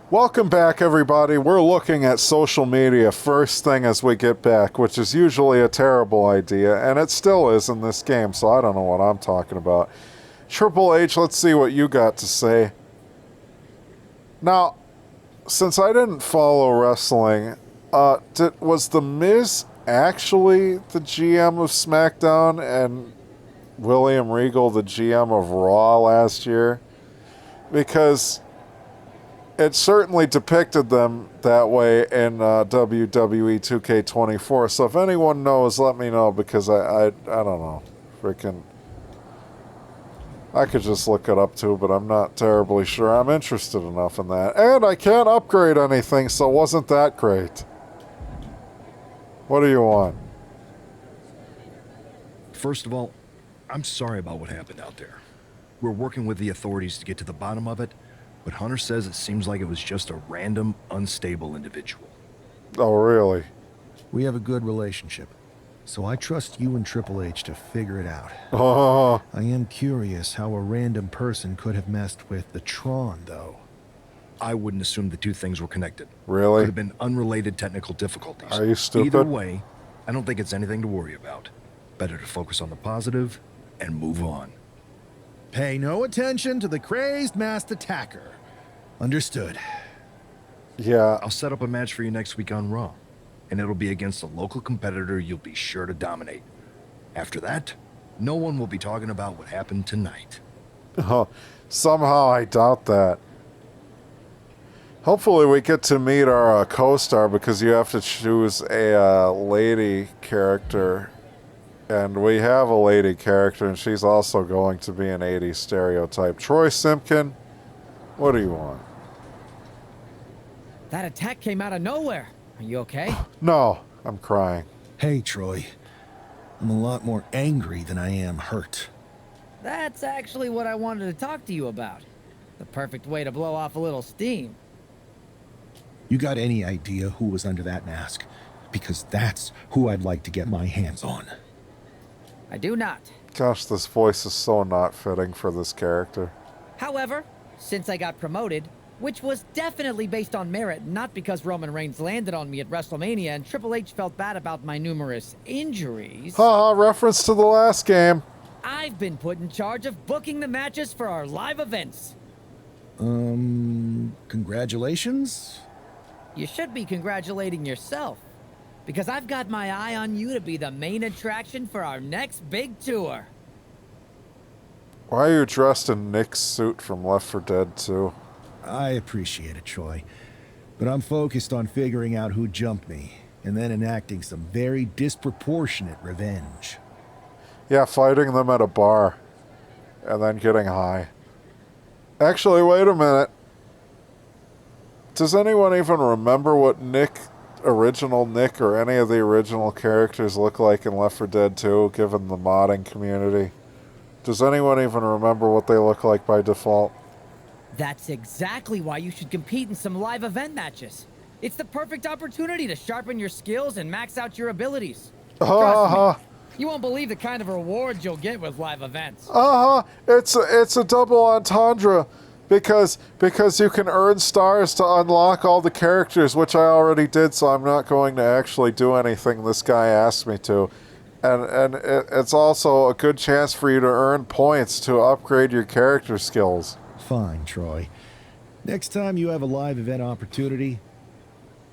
Welcome back, everybody. We're looking at social media first thing as we get back, which is usually a terrible idea, and it still is in this game, so I don't know what I'm talking about. Triple H, let's see what you got to say. Now, since I didn't follow wrestling, was The Miz actually the GM of SmackDown and William Regal the GM of Raw last year? Because it certainly depicted them that way in WWE 2K24. So if anyone knows, let me know, because I don't know. Freaking, I could just look it up too, but I'm not terribly sure I'm interested enough in that. And I can't upgrade anything, so wasn't that great. What do you want? First of all, I'm sorry about what happened out there. We're working with the authorities to get to the bottom of it, but Hunter says it seems like it was just a random, unstable individual. Oh, really? We have a good relationship, so I trust you and Triple H to figure it out. Oh, I am curious how a random person could have messed with the Tron, though. I wouldn't assume the two things were connected. really? Could have been unrelated technical difficulties. Are you stupid? Either way, I don't think it's anything to worry about. Better to focus on the positive and move on. Pay no attention to the crazed masked attacker. Understood. Yeah. I'll set up a match for you next week on Raw, and it'll be against a local competitor you'll be sure to dominate. After that, no one will be talking about what happened tonight. Somehow I doubt that. Hopefully we get to meet our co-star, because you have to choose a lady character. And we have a lady character, and she's also going to be an 80s stereotype. Troy Simpkin, what do you want? That attack came out of nowhere. Are you okay? No, I'm crying. Hey, Troy. I'm a lot more angry than I am hurt. That's actually what I wanted to talk to you about. The perfect way to blow off a little steam. You got any idea who was under that mask? Because that's who I'd like to get my hands on. I do not. Gosh, this voice is so not fitting for this character. However, since I got promoted, which was definitely based on merit, not because Roman Reigns landed on me at WrestleMania and Triple H felt bad about my numerous injuries, Haha, reference to the last game. I've been put in charge of booking the matches for our live events. Congratulations? You should be congratulating yourself, because I've got my eye on you to be the main attraction for our next big tour. Why are you dressed in Nick's suit from Left 4 Dead 2? I appreciate it, Troy. But I'm focused on figuring out who jumped me, and then enacting some very disproportionate revenge. Yeah, fighting them at a bar. And then getting high. Actually, wait a minute. Does anyone even remember what original Nick, or any of the original characters look like in Left 4 Dead 2, given the modding community? Does anyone even remember what they look like by default? That's exactly why you should compete in some live event matches. It's the perfect opportunity to sharpen your skills and max out your abilities. Trust me, you won't believe the kind of rewards you'll get with live events. It's a double entendre. Because you can earn stars to unlock all the characters, which I already did, so I'm not going to actually do anything this guy asked me to. And it's also a good chance for you to earn points to upgrade your character skills. Fine, Troy. Next time you have a live event opportunity,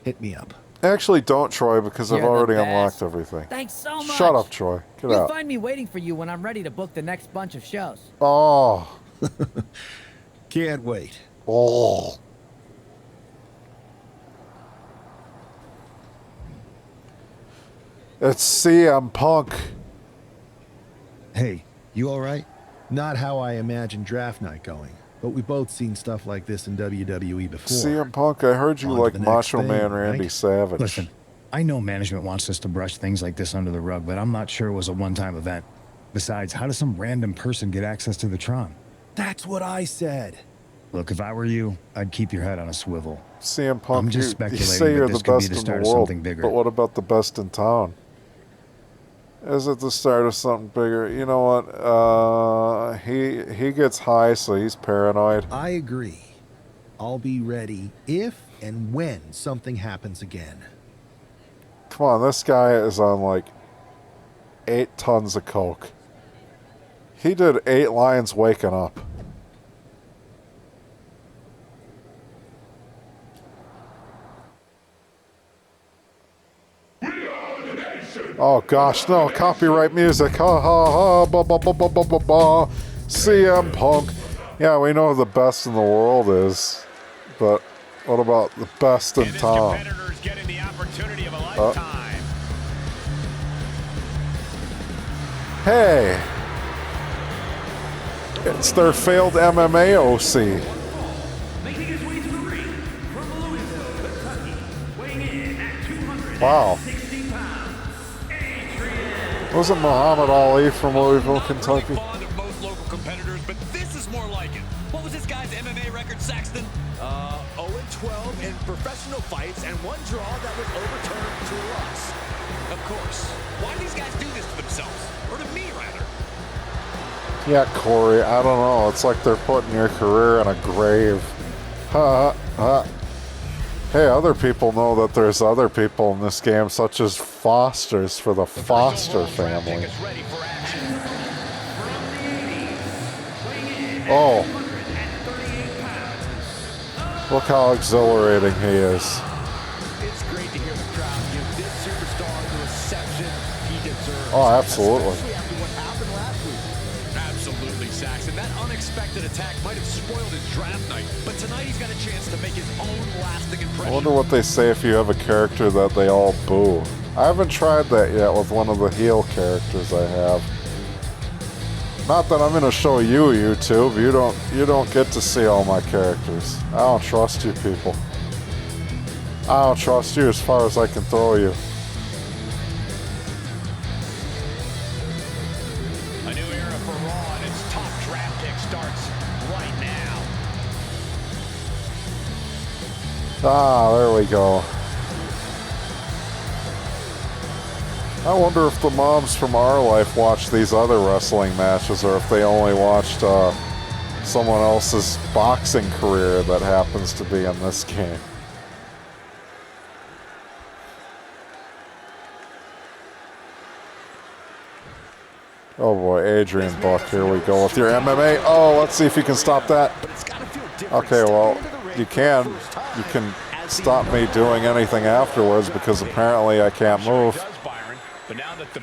hit me up. Actually, don't, Troy, because I've You're the already best. unlocked everything. Thanks so much. Shut up, Troy. Get You'll out. find me waiting for you when I'm ready to book the next bunch of shows. Oh. Can't wait. Oh. It's CM Punk. Hey, you alright? Not how I imagined draft night going, but we've both seen stuff like this in WWE before. CM Punk, I heard you On to like the next Macho thing, Man Randy right? Savage. Listen, I know management wants us to brush things like this under the rug, but I'm not sure it was a one-time event. Besides, how does some random person get access to the Tron? That's what I said. Look, if I were you, I'd keep your head on a swivel. CM Punk, I'm just you speculating say that you're this the could be best the in start the of world, something bigger. but what about the best in town? Is it the start of something bigger? You know what? He gets high, so he's paranoid. I agree. I'll be ready if and when something happens again. Come on, this guy is on like 8 tons of coke. He did 8 lines waking up. Oh gosh, no, copyright music. Ha ha ha, ba ba ba ba ba ba ba. CM Punk. Yeah, we know who the best in the world is, but what about the best in town? Getting the opportunity of a lifetime. Hey, it's their failed MMA OC. Making his way to the ring from Louisville, Kentucky, weighing in at 260 pounds. Wasn't Muhammad Ali from Louisville, Kentucky? Fond of most local competitors, but this is more like it. What was this guy's MMA record, Saxton? 0-12 in professional fights and 1 draw that was overturned to a loss. Of course. Why do these guys do this to themselves? Or to me, rather? Yeah, Corey, I don't know. It's like they're putting your career in a grave. Ha ha. Hey, other people know that there's other people in this game, such as Fosters for the Foster family. Oh. Look how exhilarating he is. It's great to hear the crowd give this superstar the reception he deserves. Oh, absolutely. Especially after what happened last week. Absolutely, Saxon. That unexpected attack might have spoiled his draft night, but tonight he's got a chance to make his own lasting impression. I wonder what they say if you have a character that they all boo. I haven't tried that yet with one of the heel characters I have. Not that I'm gonna show you, YouTube. You don't get to see all my characters. I don't trust you people. I don't trust you as far as I can throw you. A new era for Raw and its top draft pick starts right now. Ah, there we go. I wonder if the moms from our life watch these other wrestling matches or if they only watched someone else's boxing career that happens to be in this game. Oh boy, Adrian Buck, here we go with your MMA. Oh, let's see if you can stop that. Okay, well, you can stop me doing anything afterwards because apparently I can't move.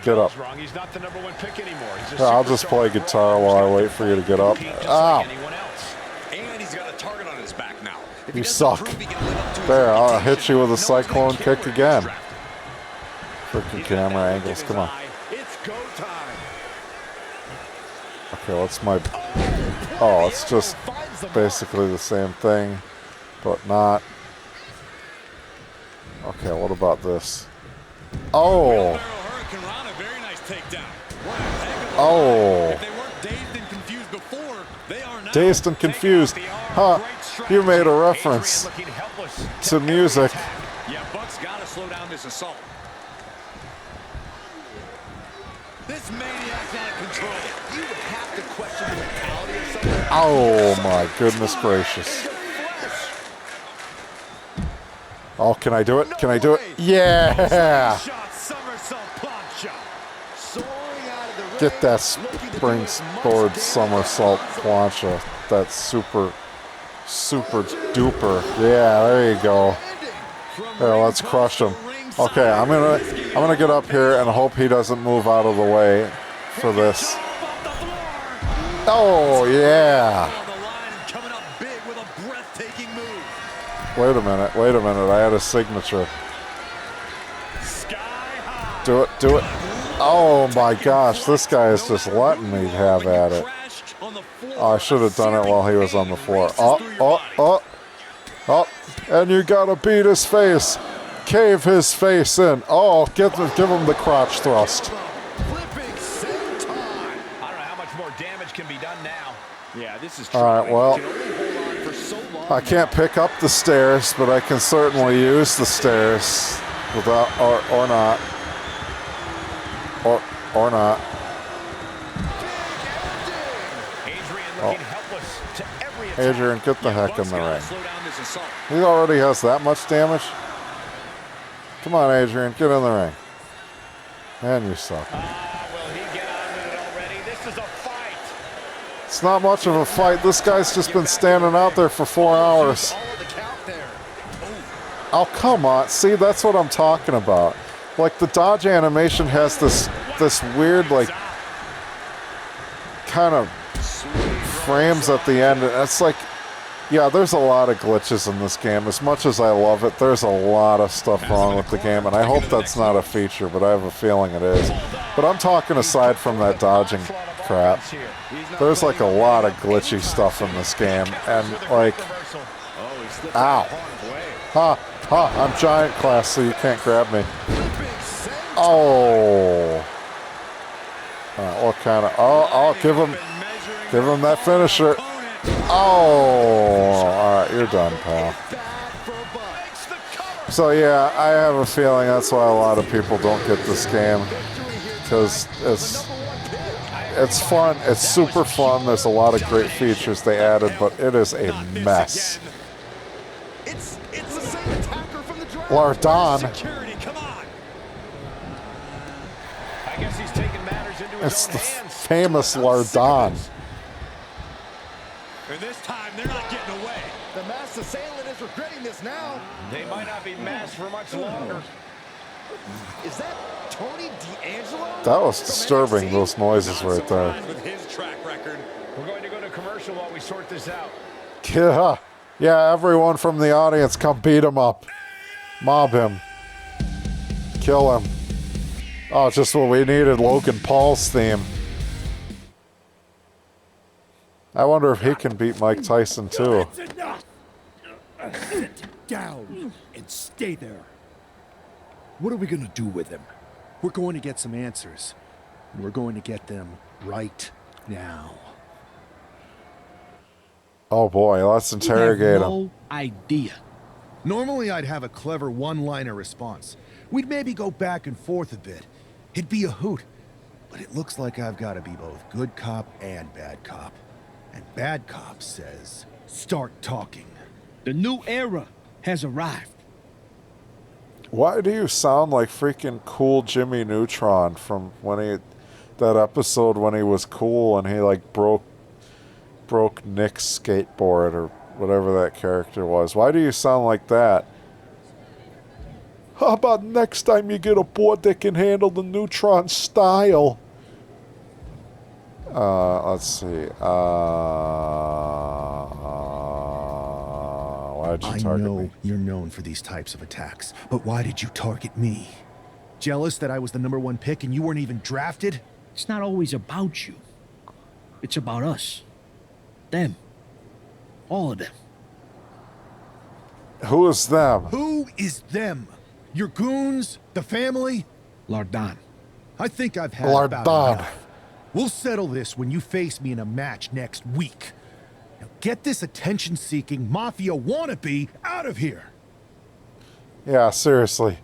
Get up. Yeah, I'll just play guitar while I wait for you to get up. Ow! And he's got a target on his back now. You suck. There, I'll hit you with a cyclone kick again. Freaking camera angles, come on. It's go time. Okay, what's my... Oh, it's just basically the same thing, but not. Okay, what about this? Oh! Oh! Dazed and confused. Huh, you made a reference to music. Yeah, Buck's got to slow down this assault. This maniac's out of control. You would have to question the mentality of someone. Oh my goodness gracious. Oh, can I do it? Can I do it? Yeah! Get that springboard somersault plancha. That's super duper. Yeah, there you go. There, let's crush him. Okay, I'm gonna get up here and hope he doesn't move out of the way for this. Oh yeah. Wait a minute, I had a signature. Do it. Oh my gosh, this guy is just letting me have at it. Oh, I should have done it while he was on the floor. Oh, and you gotta beat his face. Cave his face in. Oh, give him the crotch thrust. I don't know how much more damage can be done now. Yeah, this is all right, well, I can't pick up the stairs, but I can certainly use the stairs without, or not. Or not. Oh. Adrian, get the heck in the ring. his assault. He already has that much damage? Come on, Adrian, get in the ring. Man, you suck. Will he get on with it already? This is a fight. It's not much of a fight. This guy's just been standing out there for 4 hours. All of the count there. Oh, come on. See, that's what I'm talking about. Like, the dodge animation has this weird, like, kind of frames at the end. And it's like, yeah, there's a lot of glitches in this game. As much as I love it, there's a lot of stuff wrong with the game, and I hope that's not a feature, but I have a feeling it is. But I'm talking aside from that dodging crap. There's like a lot of glitchy stuff in this game, and like, ow. Ha, ha, I'm giant class, so you can't grab me. Oh. What kind of, oh, give him that finisher. Oh, alright, you're done, pal. So yeah, I have a feeling that's why a lot of people don't get this game. Because it's fun, it's super fun, there's a lot of great features they added, but it is a mess. It's the same attacker from the draft. Lardon. Security, come on. I guess he's taking matters into It's his the own hands. famous Lardon. And this time, they're not getting away. The masked assailant is regretting this now. They might not be masked for much longer. Is that Tony D'Angelo? That was disturbing, those noises right there. With his track record. We're going to go to commercial while we sort this out. Yeah, everyone from the audience, come beat him up. Mob him. Kill him. Oh, just what we needed, Logan Paul's theme. I wonder if he can beat Mike Tyson, too. That's enough! Sit down and stay there. What are we gonna do with him? We're going to get some answers. We're going to get them right now. Oh boy, let's interrogate him. No idea. Normally I'd have a clever one-liner response. We'd maybe go back and forth a bit. It'd be a hoot. But it looks like I've got to be both good cop and bad cop. And bad cop says, start talking. The new era has arrived. Why do you sound like freaking cool Jimmy Neutron from that episode when he was cool and he like broke Nick's skateboard or whatever that character was? Why do you sound like that? How about next time you get a board that can handle the Neutron style? Let's see. Why did you target me? I know you're known for these types of attacks, but why did you target me? Jealous that I was the #1 pick and you weren't even drafted? It's not always about you. It's about us. Them. All of them. Who is them? Who is them? Your goons? The family? Lardon. I think I've had Lardon. about enough. We'll settle this when you face me in a match next week. Now get this attention-seeking mafia wannabe out of here. Yeah, seriously.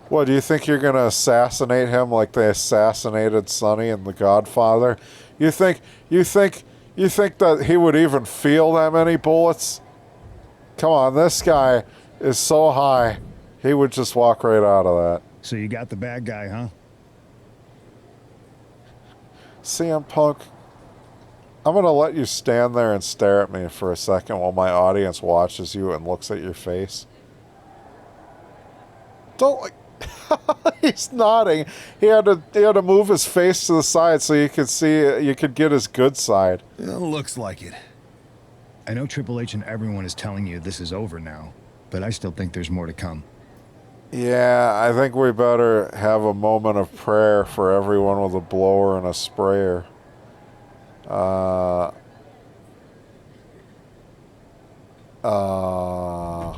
What, do you think you're gonna assassinate him like they assassinated Sonny in The Godfather? You think that he would even feel that many bullets? Come on, this guy is so high, he would just walk right out of that. So you got the bad guy, huh? CM Punk, I'm gonna let you stand there and stare at me for a second while my audience watches you and looks at your face. Don't like. He's nodding. He had to move his face to the side so you could see. You could get his good side. Looks like it. I know Triple H and everyone is telling you this is over now, but I still think there's more to come. Yeah, I think we better have a moment of prayer for everyone with a blower and a sprayer.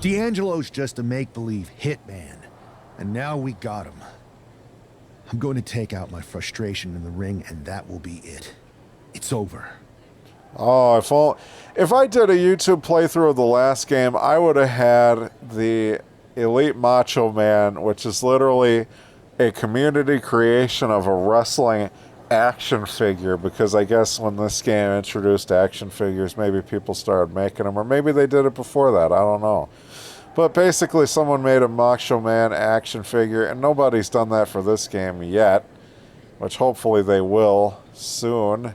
D'Angelo's just a make-believe hitman, and now we got him. I'm going to take out my frustration in the ring, and that will be it. It's over. Oh, if I did a YouTube playthrough of the last game, I would have had the Elite Macho Man, which is literally a community creation of a wrestling action figure, because I guess when this game introduced action figures, maybe people started making them, or maybe they did it before that. I don't know. But basically, someone made a Macho Man action figure, and nobody's done that for this game yet, which hopefully they will soon.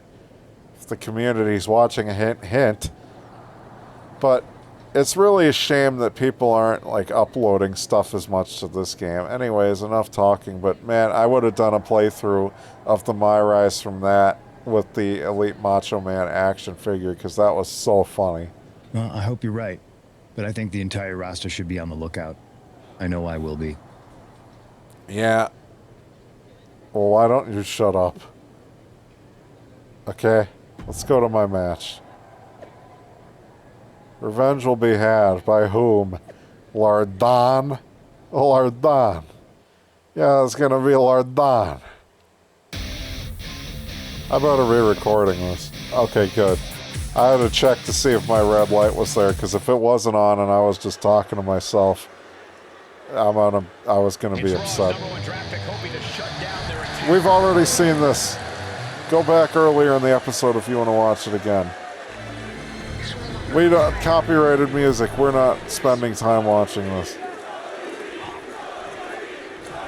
If the community's watching, a hint, hint. But it's really a shame that people aren't like uploading stuff as much to this game. Anyways, enough talking, but man, I would have done a playthrough of the MyRise from that with the Elite Macho Man action figure, because that was so funny. Well, I hope you're right, but I think the entire roster should be on the lookout. I know I will be. Yeah. Well, why don't you shut up? Okay, let's go to my match. Revenge will be had. By whom? Lord Don? Oh, Lord Don. Yeah, it's gonna be Lord Don. I better be recording this. Okay, good. I had to check to see if my red light was there, because if it wasn't on and I was just talking to myself, I was gonna be upset. We've already seen this. Go back earlier in the episode if you want to watch it again. We don't copyrighted music. We're not spending time watching this.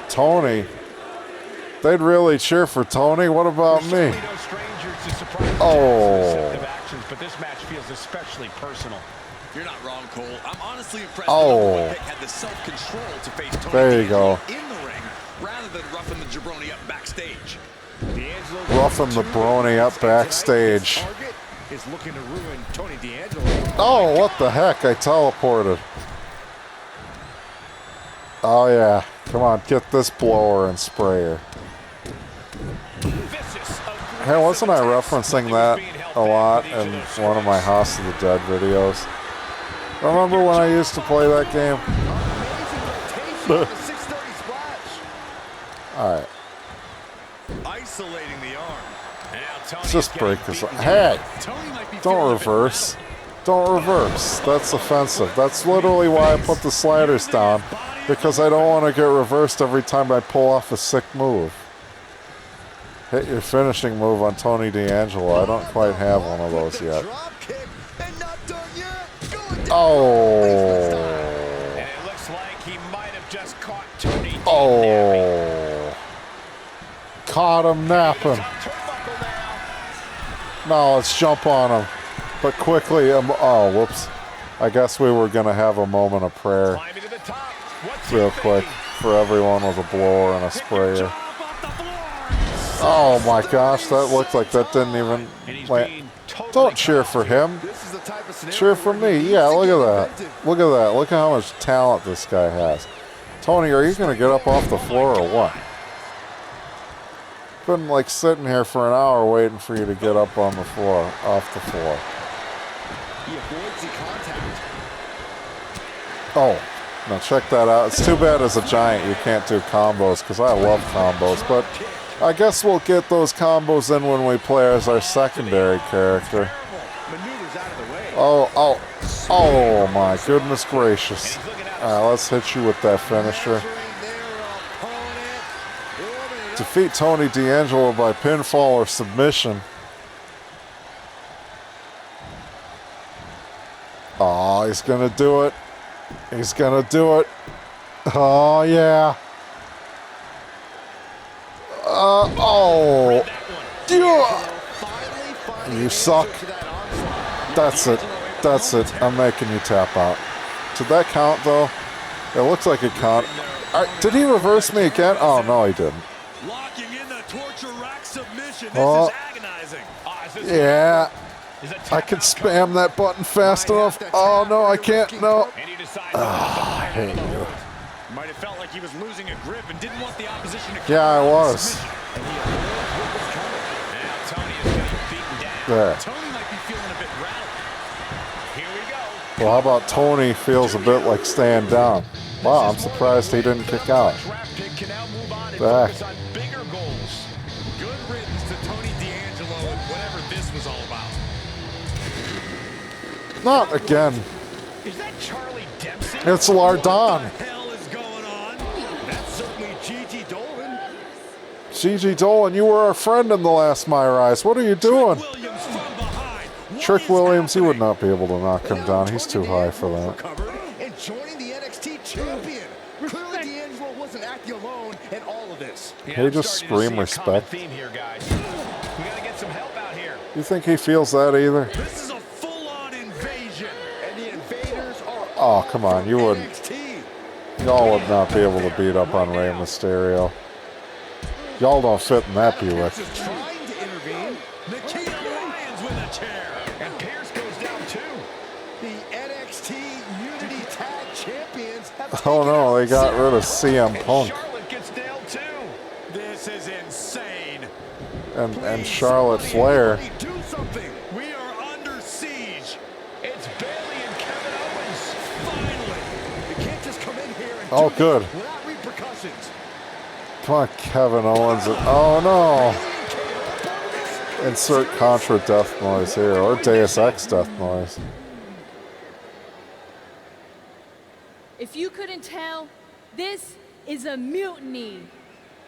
Tony. They'd really cheer for Tony. What about me? Oh. But this match feels especially personal. You're not wrong, Cole. I'm honestly impressed Oh. that Vic had the self-control to face Tony There you go. in the ring rather than roughing the jabroni up backstage. Roughing the brony up backstage. Target is looking to ruin Tony D'Angelo. Oh, what the heck? I teleported. Oh, yeah. Come on, get this blower and sprayer. Hey, wasn't I referencing that a lot in one of my House of the Dead videos? Remember when I used to play that game? Alright. Isolating the arm. And now Tony Just is break getting this. beaten Hey! down. Tony might be Don't feeling a bit reverse. Don't reverse. That's offensive. That's literally why I put the sliders down. Because I don't want to get reversed every time I pull off a sick move. Hit your finishing move on Tony D'Angelo. I don't quite have one of those yet. Oh. And it looks like he might have just caught Tony. Oh. Caught him napping. No, let's jump on him. But quickly, oh, whoops. I guess we were going to have a moment of prayer real quick for everyone with a blower and a sprayer. Oh my gosh, that looked like that didn't even land. Don't cheer for him. Cheer for me. Yeah, look at that. Look at that. Look at how much talent this guy has. Tony, are you going to get up off the floor or what? Been like sitting here for an hour waiting for you to get up on the floor, off the floor. Oh, now check that out. It's too bad as a giant you can't do combos, because I love combos, but I guess we'll get those combos in when we play as our secondary character. Oh my goodness gracious. Let's hit you with that finisher. Defeat Tony D'Angelo by pinfall or submission. Oh, he's gonna do it. He's gonna do it. Oh, yeah. Oh. You suck. That's it. That's it. I'm making you tap out. Did that count, though? It looks like it count. Did he reverse me again? Oh, no, he didn't. Locking in the torture rack submission. This Oh. is agonizing. Yeah. I can spam that button fast enough. Oh, no, I can't. No. I hate you. Might have felt like he was losing a grip and didn't want the opposition to. Yeah, I was. There. Tony might be feeling a bit rattled. Here we go. Well, how about Tony feels a bit like staying down? Wow, I'm surprised he didn't kick out. Back. Bigger goals. Good riddance to Tony D'Angelo and whatever this was all about. Not again. Is that Charlie Dempsey? It's Lardon. What the hell is going on? That's certainly GT Dolan. Gigi Dolan, you were our friend in the last MyRise. What are you doing? Williams from behind. What Trick is Williams, he would happening? not be able to knock him Now down. He's too Tony high for D'Angelo that. recovered and joining the NXT champion. Clearly, D'Angelo wasn't acting alone in all of this. He just scream respect. Theme here, guys. We gotta get some help out here. You think he feels that either? This is a full-on invasion. And the invaders are Oh, come on. You wouldn't. NXT. Y'all would not be able to beat up on Rey Mysterio. Y'all don't fit in that Buick. Just trying to intervene. Nikita Lyons with a chair. And Pierce goes down too. The NXT Unity Tag Champions have Oh taken no, out they got rid of CM Punk Charlotte gets nailed too. This is insane. and Charlotte Flair. Somebody do something. We are under siege. It's Bailey and Kevin Owens. Finally. You can't just come in here and Oh, do good. this without repercussions. Come on, Kevin Owens. Oh no. Insert Contra death noise here, or Deus Ex death noise. If you couldn't tell, this is a mutiny.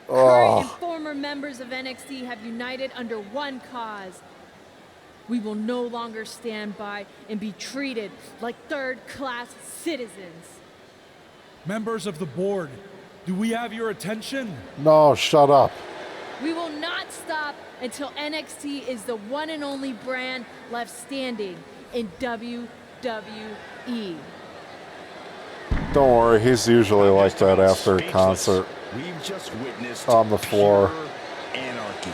Current Oh, and former members of NXT have united under one cause. We will no longer stand by and be treated like third-class citizens. Members of the board, do we have your attention? no, shut up. We will not stop until NXT is the one and only brand left standing in WWE. Don't worry, he's usually like that after a concert We've just witnessed on the floor. pure anarchy.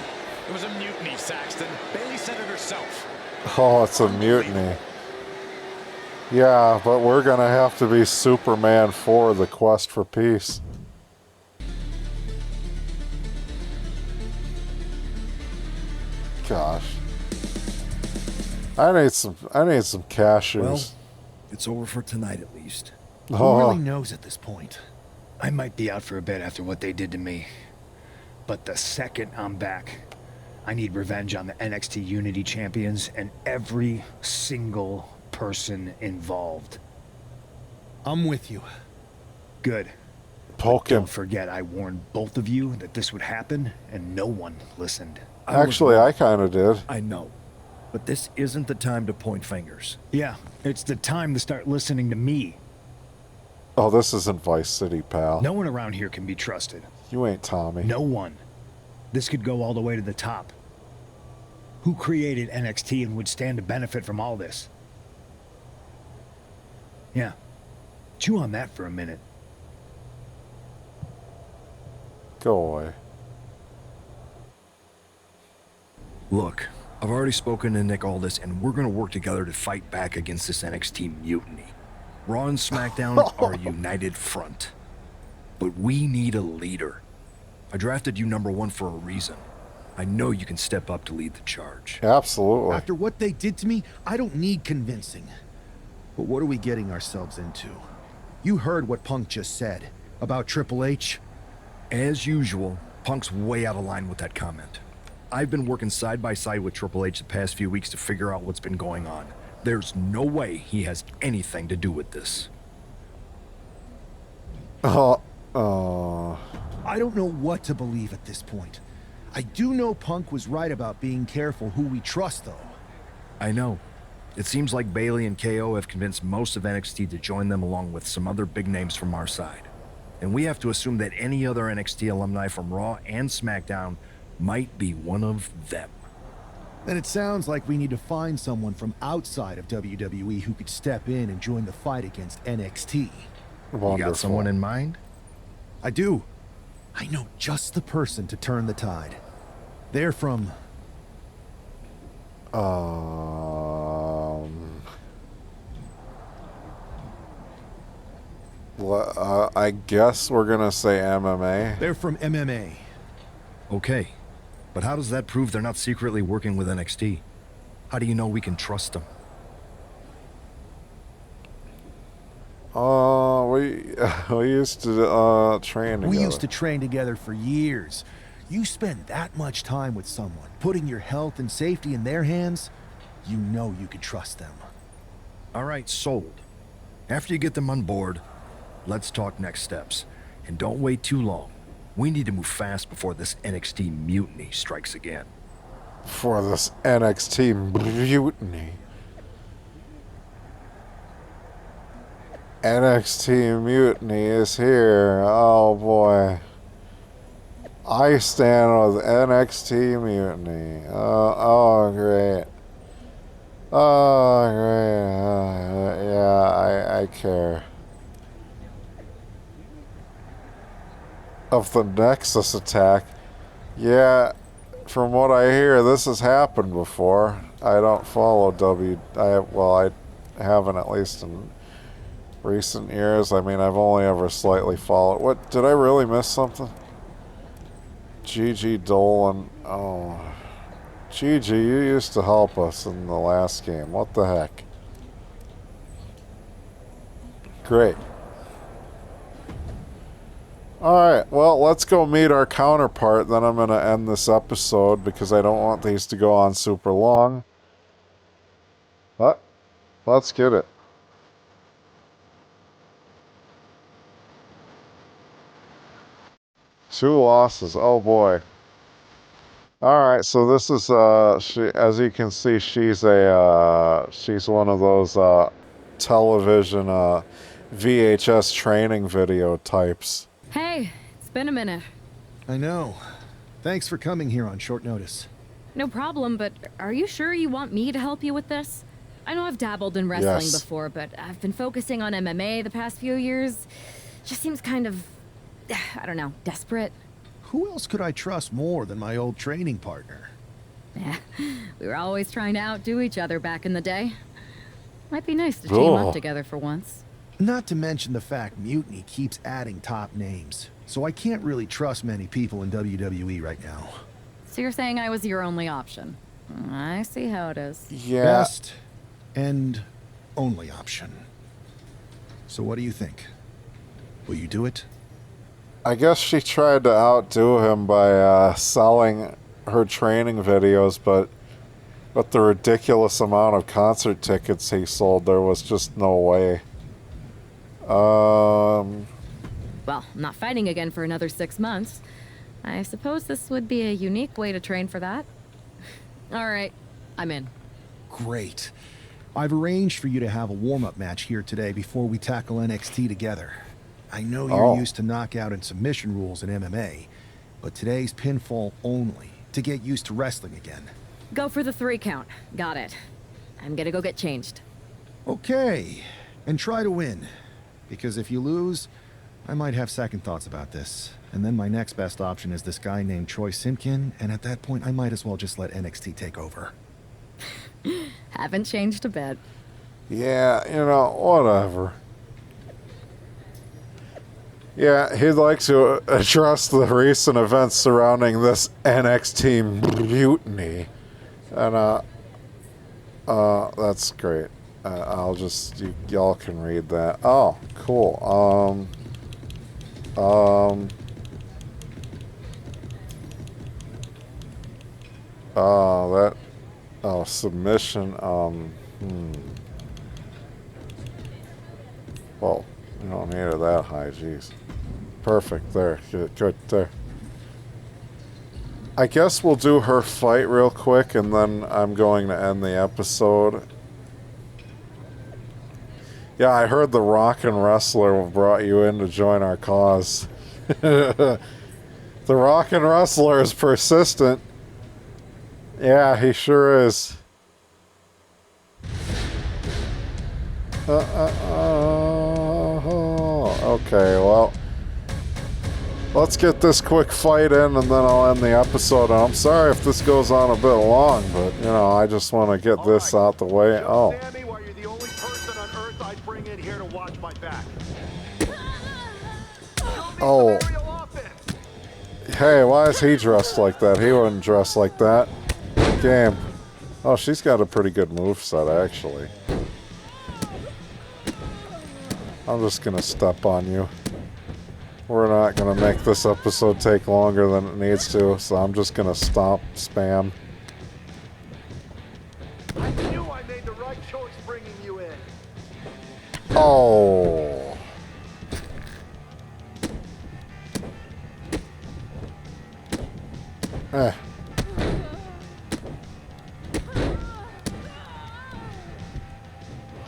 It was a mutiny, Saxton. Bailey said it herself. Oh, it's a mutiny. Yeah, but we're gonna have to be Superman for the quest for peace. Gosh. I need some cashews. Well, it's over for tonight at least. Who Oh, really knows at this point? I might be out for a bit after what they did to me. But the second I'm back, I need revenge on the NXT Unity champions and every single person involved. I'm with you. Good. poke him. Don't forget, I warned both of you that this would happen, and no one listened. Actually, I kind of did. I know. But this isn't the time to point fingers. Yeah, it's the time to start listening to me. Oh, this isn't Vice City, pal. No one around here can be trusted. You ain't Tommy. No one. This could go all the way to the top. Who created NXT and would stand to benefit from all this? Yeah. Chew on that for a minute. Go away. Look, I've already spoken to Nick Aldis, and we're going to work together to fight back against this NXT mutiny. Raw and SmackDown are a united front. But we need a leader. I drafted you #1 for a reason. I know you can step up to lead the charge. Absolutely. After what they did to me, I don't need convincing. But what are we getting ourselves into? You heard what Punk just said about Triple H. As usual, Punk's way out of line with that comment. I've been working side by side with Triple H the past few weeks to figure out what's been going on. There's no way he has anything to do with this. Oh. I don't know what to believe at this point. I do know Punk was right about being careful who we trust, though. I know. It seems like Bailey and KO have convinced most of NXT to join them along with some other big names from our side. And we have to assume that any other NXT alumni from Raw and SmackDown might be one of them. Then it sounds like we need to find someone from outside of WWE who could step in and join the fight against NXT. Wonderful. You got someone in mind? I do. I know just the person to turn the tide. They're from... I guess we're gonna say MMA. They're from MMA. Okay. But how does that prove they're not secretly working with NXT? How do you know we can trust them? We used to train together. We used to train together for years. You spend that much time with someone, putting your health and safety in their hands, you know you can trust them. All right, sold. After you get them on board, let's talk next steps. And don't wait too long. We need to move fast before this NXT mutiny strikes again. For this NXT mutiny. NXT mutiny is here. Oh boy. I stand with NXT mutiny. Oh great. Oh great. Yeah, I care. Of the Nexus attack. Yeah, from what I hear, this has happened before. I don't follow I haven't, at least in recent years. I mean, I've only ever slightly followed. What, did I really miss something? Gigi Dolan. Oh. Gigi, you used to help us in the last game. What the heck? Great. Alright, well, let's go meet our counterpart. Then I'm going to end this episode because I don't want these to go on super long. But, let's get it. Two losses. Oh boy. Alright, so this is, as you can see, she's one of those, television, VHS training video types. Hey, it's been a minute. I know. Thanks for coming here on short notice. No problem, but are you sure you want me to help you with this? I know I've dabbled in wrestling before, but I've been focusing on MMA the past few years. Just seems kind of, I don't know, desperate. Who else could I trust more than my old training partner? Yeah, we were always trying to outdo each other back in the day. Might be nice to team up together for once. Not to mention the fact Mutiny keeps adding top names, so I can't really trust many people in WWE right now. So you're saying I was your only option? I see how it is. Yeah. Best and only option. So what do you think? Will you do it? I guess she tried to outdo him by selling her training videos, but with the ridiculous amount of concert tickets he sold, there was just no way. Well, I'm not fighting again for another 6 months. I suppose this would be a unique way to train for that. All right, I'm in. Great. I've arranged for you to have a warm-up match here today before we tackle NXT together. I know you're used to knockout and submission rules in MMA, but today's pinfall only, to get used to wrestling again. Go for the 3 count. Got it. I'm gonna go get changed. Okay, and try to win. Because if you lose, I might have second thoughts about this. And then my next best option is this guy named Troy Simkin, and at that point I might as well just let NXT take over. Haven't changed a bit. Yeah, you know, whatever. Yeah, he'd like to address the recent events surrounding this NXT mutiny. And, that's great. I'll just, y'all can read that. Oh, cool. Submission, Well, you don't need it that high, jeez. Perfect, there, good, there. I guess we'll do her fight real quick, and then I'm going to end the episode. Yeah, I heard the Rockin' Wrestler brought you in to join our cause. The Rockin' Wrestler is persistent. Yeah, he sure is. Okay, well, let's get this quick fight in, and then I'll end the episode. And I'm sorry if this goes on a bit long, but, you know, I just want to get this out the way. Oh. Sammy, while you're the only person on Earth I'd bring in here to watch my back. Oh. Hey, why is he dressed like that? He wouldn't dress like that. Game. Oh, she's got a pretty good moveset, actually. I'm just gonna step on you. We're not gonna make this episode take longer than it needs to, so I'm just gonna stomp, spam. I knew I made the right choice bringing you in. Oh. Eh.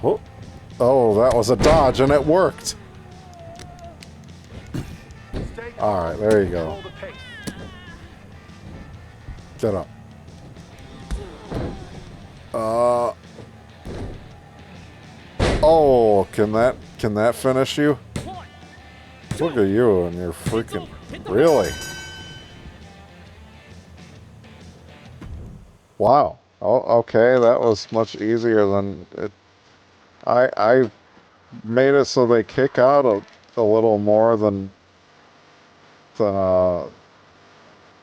Oh. Oh, that was a dodge, and it worked. All right, there you go. Get up. Oh, can that finish you? Look at you and you're freaking really. Wow. Oh, okay, that was much easier than it. I made it so they kick out a little more than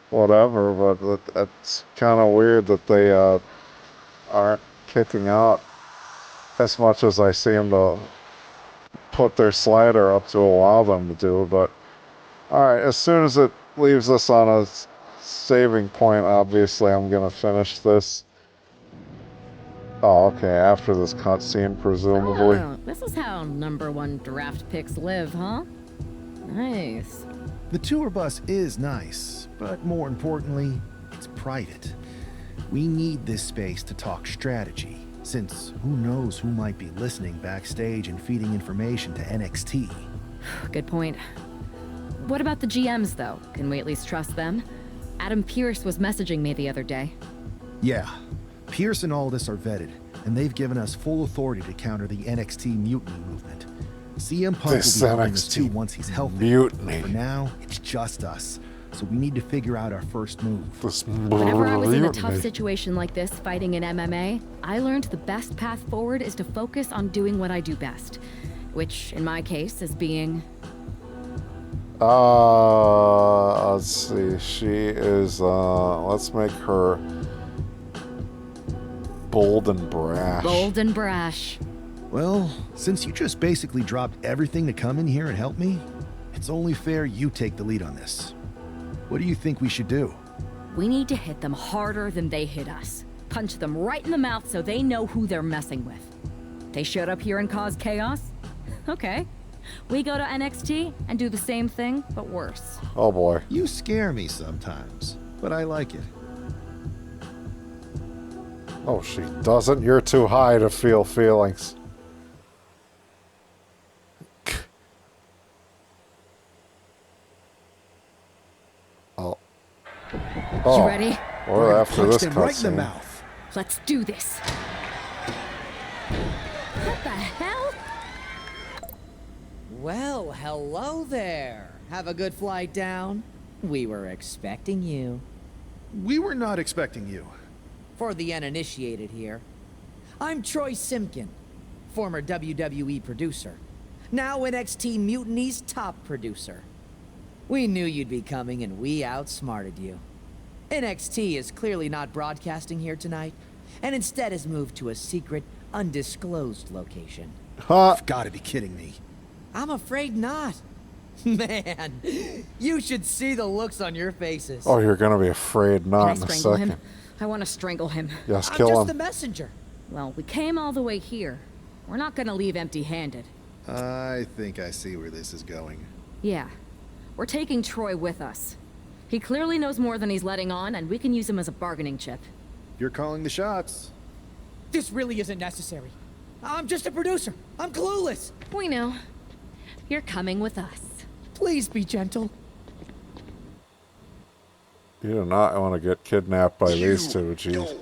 whatever, but it's kind of weird that they aren't kicking out as much as I seem to put their slider up to allow them to do. But alright, as soon as it leaves us on a saving point, obviously I'm gonna finish this. Oh, okay, after this cutscene, presumably. Oh, this is how #1 draft picks live, huh? Nice. The tour bus is nice, but more importantly, it's private. We need this space to talk strategy, since who knows who might be listening backstage and feeding information to NXT. Good point. What about the GMs, though? Can we at least trust them? Adam Pearce was messaging me the other day. Yeah, Pierce and Aldis are vetted, and they've given us full authority to counter the NXT mutiny movement. CM Punk will be behind us too once he's healthy. Mutiny. For now, it's just us, so we need to figure out our first move. Whenever I was in a tough situation like this, fighting in MMA, I learned the best path forward is to focus on doing what I do best, which, in my case, is being... Let's see. She is, let's make her bold and brash. Bold and brash. Well, since you just basically dropped everything to come in here and help me, it's only fair you take the lead on this. What do you think we should do? We need to hit them harder than they hit us. Punch them right in the mouth so they know who they're messing with. They showed up here and caused chaos? Okay. We go to NXT and do the same thing, but worse. Oh boy. You scare me sometimes, but I like it. Oh, she doesn't. You're too high to feel feelings. Oh. You ready? Or after this right in the cutscene. mouth. Let's do this. What the hell? Well, hello there. Have a good flight down. We were expecting you. We were not expecting you. For the uninitiated here, I'm Troy Simkin, former WWE producer, now NXT Mutiny's top producer. We knew you'd be coming and we outsmarted you. NXT is clearly not broadcasting here tonight, and instead has moved to a secret, undisclosed location. Huh? You've got to be kidding me. I'm afraid not. Man, you should see the looks on your faces. Oh, you're gonna be afraid not in a Can I strangle second. him? I want to strangle him. Yes, I'm kill just him. the messenger. Well, we came all the way here. We're not gonna leave empty-handed. I think I see where this is going. Yeah. We're taking Troy with us. He clearly knows more than he's letting on, and we can use him as a bargaining chip. You're calling the shots. This really isn't necessary. I'm just a producer. I'm clueless. We know. You're coming with us. Please be gentle. You do not want to get kidnapped by these two, geez.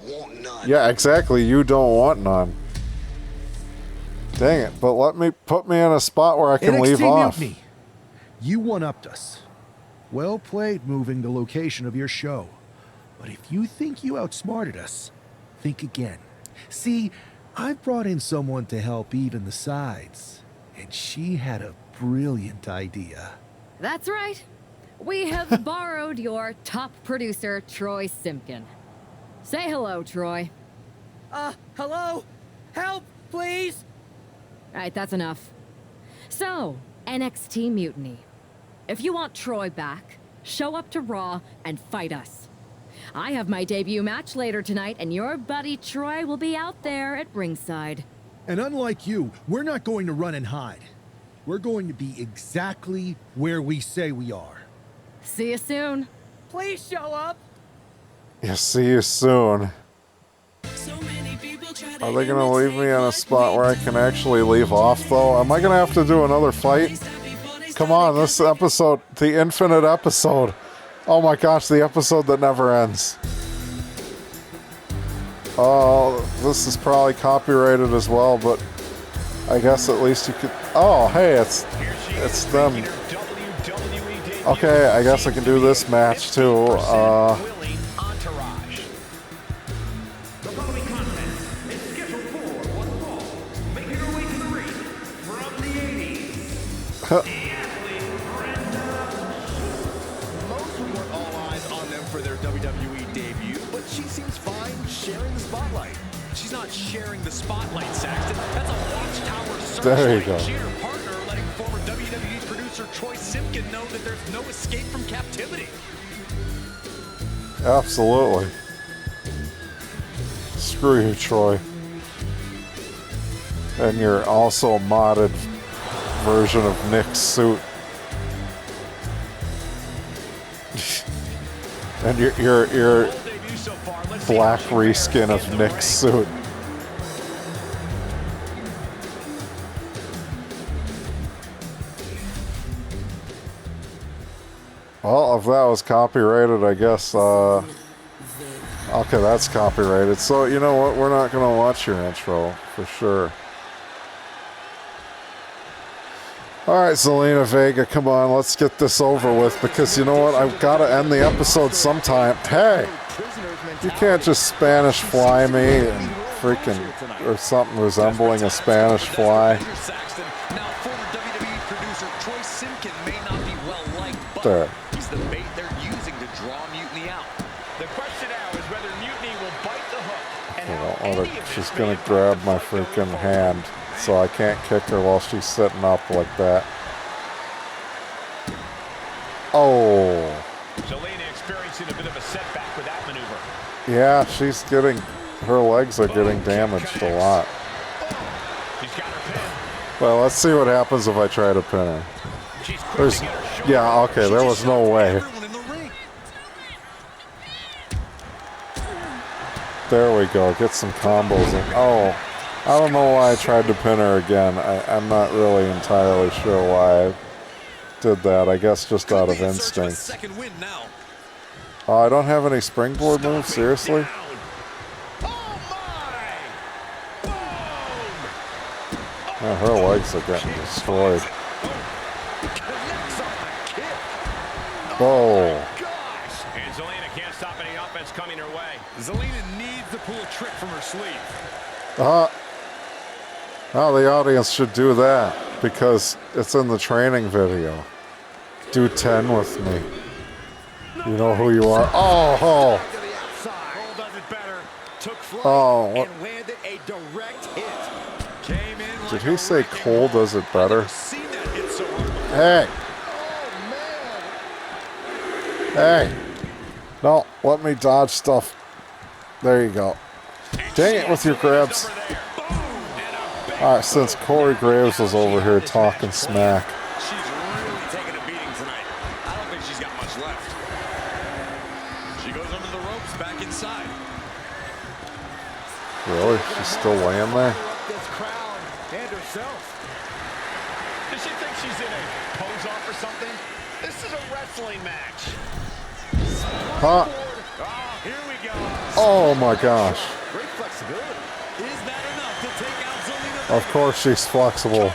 Yeah, exactly. You don't want none. Dang it! But put me in a spot where I can NXT leave off. Mutiny. You one-upped us. Well played moving the location of your show. But if you think you outsmarted us, think again. See, I've brought in someone to help even the sides, and she had a brilliant idea. That's right. We have borrowed your top producer, Troy Simkin. Say hello, Troy. Hello? Help, please? All right, that's enough. So, NXT Mutiny. If you want Troy back, show up to Raw and fight us. I have my debut match later tonight, and your buddy Troy will be out there at ringside. And unlike you, we're not going to run and hide. We're going to be exactly where we say we are. See you soon. Please show up. Yeah, see you soon. Are they gonna leave me on a spot where I can actually leave off, though? Am I gonna have to do another fight? Come on, this episode, the infinite episode. Oh my gosh, the episode that never ends. Oh, this is probably copyrighted as well, but I guess at least you could... Oh, hey, it's them. Okay, I guess I can do this match too. Most would want all eyes on them for their WWE debut, but she seems fine sharing the spotlight. She's not sharing the spotlight, Saxton. That's a watchtower searchlight. There you go. She and her partner are letting former WWE producer Troy Simpkin know that there's no escape from captivity. Absolutely. Screw you, Troy. And you're also modded version of Nick's suit. And your black reskin of Nick's suit. Well, if that was copyrighted, I guess, okay, that's copyrighted. So, you know what? We're not going to watch your intro, for sure. Alright, Zelina Vega, come on, let's get this over with, because you know what? I've got to end the episode sometime. Hey! You can't just Spanish fly me and freaking, or something resembling a Spanish fly. There. He's the bait they're using to draw Mutiny out. The question now is whether Mutiny will bite the hook. And She's gonna grab my freaking hand, so I can't kick her while she's sitting up like that. Oh. Zelina experiencing a bit of a setback with that maneuver. Yeah, she's getting, her legs are getting damaged a lot. Well, let's see what happens if I try to pin her. There's, yeah, okay, there was no way. There we go, get some combos in. Oh, I don't know why I tried to pin her again. I'm not really entirely sure why I did that. I guess just out of instinct. Oh, I don't have any springboard moves? Seriously? Oh, her legs are getting destroyed. Oh. And Zelina can't stop any offense coming her way. Zelina needs to pull a trick from her sleeve. Now the audience should do that because it's in the training video. Do 10 with me. You know who you are. Oh, oh. What? Did he say Cole does it better? Hey. Hey. No, let me dodge stuff. There you go. Dang it with your grabs. Alright, since Corey Graves was over here talking smack. She's really taking a beating tonight. I don't think she's got much left. She goes under the ropes, back inside. Really? She's still laying there? This crowd and herself. Does she think she's in a pose-off or something? This is a wrestling match. Huh? Oh, here we go. Oh my gosh. Great flexibility. Is that enough to take out Zelina? Of course she's flexible.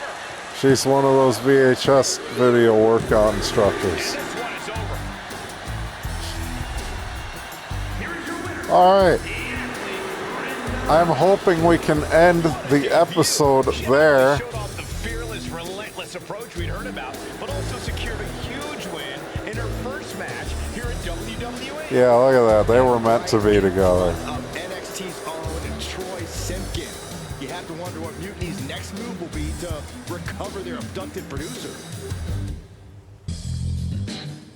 She's one of those VHS video workout instructors. Alright. I'm hoping we can end the episode there. The fearless, relentless approach we'd heard about, but also secured a huge win in her first match here at WWE. Yeah, look at that. They were meant to be together. NXT's own Troy Simpkin. You have to wonder what Mutiny's next move will be to recover their abducted producer.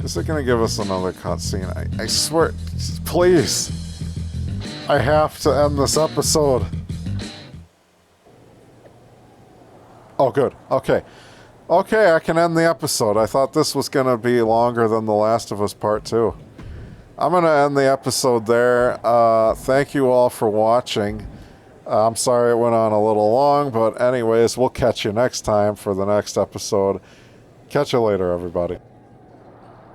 Is it going to give us another cutscene? I swear. Please. I have to end this episode. Oh, good. Okay. Okay, I can end the episode. I thought this was going to be longer than The Last of Us Part 2. I'm going to end the episode there. Thank you all for watching. I'm sorry it went on a little long, but anyways, we'll catch you next time for the next episode. Catch you later, everybody.